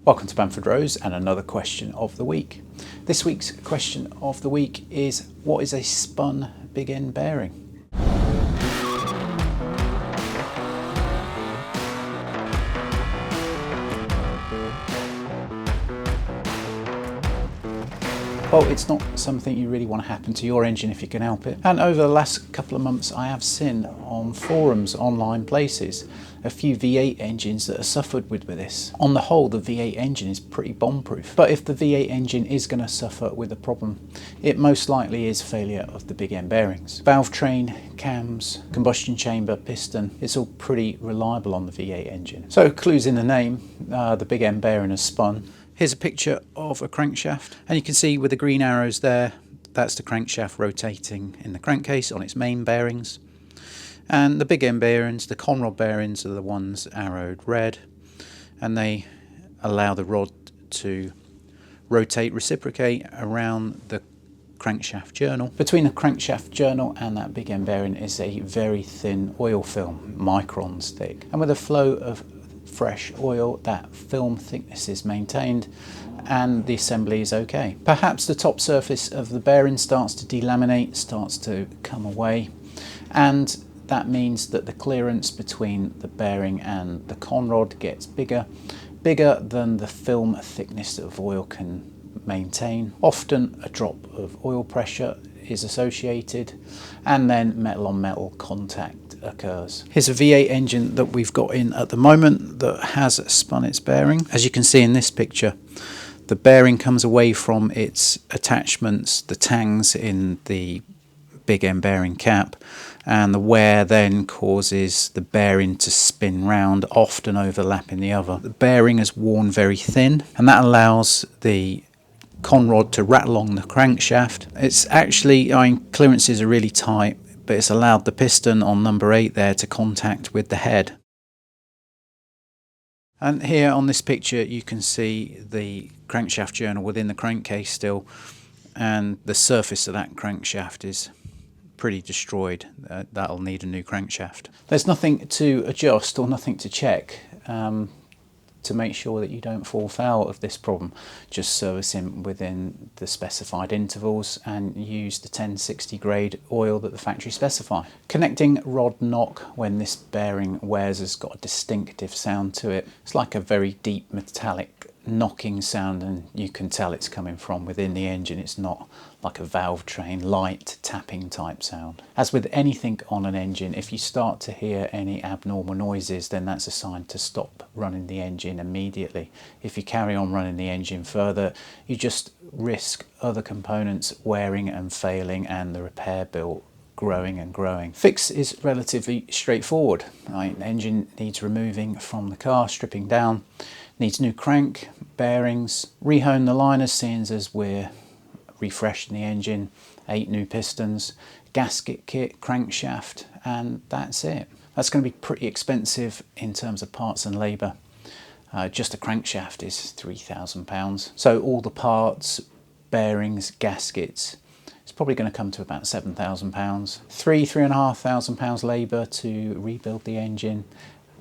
Welcome to Bamfordrose and another question of the week. This week's question of the week is, what is a spun big end bearing? Well, it's not something you really want to happen to your engine if you can help it. And over the last couple of months, I have seen on forums, online places, a few V8 engines that have suffered with this. On the whole, the V8 engine is pretty bomb-proof. But if the V8 engine is going to suffer with a problem, it most likely is failure of the big end bearings. Valve train, cams, combustion chamber, piston, it's all pretty reliable on the V8 engine. So clues in the name, the big end bearing has spun. Here's a picture of a crankshaft, and you can see with the green arrows there, that's the crankshaft rotating in the crankcase on its main bearings. And the big end bearings, the conrod bearings, are the ones arrowed red, and they allow the rod to reciprocate around the crankshaft journal. Between the crankshaft journal and that big end bearing is a very thin oil film, microns thick, and with a flow of fresh oil, that film thickness is maintained and the assembly is okay. Perhaps the top surface of the bearing starts to delaminate, starts to come away, and that means that the clearance between the bearing and the conrod gets bigger than the film thickness of oil can maintain. Often a drop of oil pressure is associated, and then metal on metal contact occurs. Here's a V8 engine that we've got in at the moment that has spun its bearing. As you can see in this picture, the bearing comes away from its attachments, the tangs in the big end bearing cap, and the wear then causes the bearing to spin round, often overlapping the other. The bearing is worn very thin, and that allows the conrod to rattle along the crankshaft. It's actually, clearances are really tight, but it's allowed the piston on number 8 there to contact with the head. And here on this picture you can see the crankshaft journal within the crankcase still, and the surface of that crankshaft is pretty destroyed. That'll need a new crankshaft. There's nothing to adjust or nothing to check to make sure that you don't fall foul of this problem. Just service him within the specified intervals and use the 1060 grade oil that the factory specify. Connecting rod knock when this bearing wears has got a distinctive sound to it. It's like a very deep metallic knocking sound, and you can tell it's coming from within the engine. It's not like a valve train light tapping type sound. As with anything on an engine, if you start to hear any abnormal noises, then that's a sign to stop running the engine immediately. If you carry on running the engine further, you just risk other components wearing and failing and the repair bill growing and growing. Fix is relatively straightforward. An engine needs removing from the car, stripping down, needs new crank, bearings, rehone the liners, seeing as we're refreshing the engine, 8 new pistons, gasket kit, crankshaft, and that's it. That's going to be pretty expensive in terms of parts and labour. Just a crankshaft is £3,000. So all the parts, bearings, gaskets, it's probably going to come to about £7,000. £3,500 labour to rebuild the engine.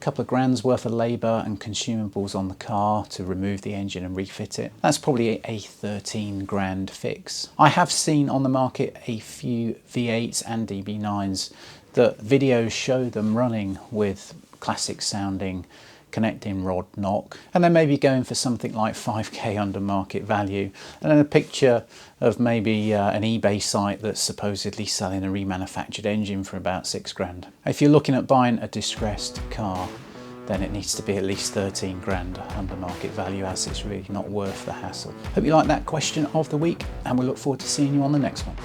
Couple of grand's worth of labour and consumables on the car to remove the engine and refit it. That's probably a 13 grand fix. I have seen on the market a few V8s and DB9s that videos show them running with classic sounding connecting rod knock, and then maybe going for something like 5k under market value, and then a picture of maybe an eBay site that's supposedly selling a remanufactured engine for about 6 grand. If you're looking at buying a distressed car, then it needs to be at least 13 grand under market value, as it's really not worth the hassle. Hope you like that question of the week, and we look forward to seeing you on the next one.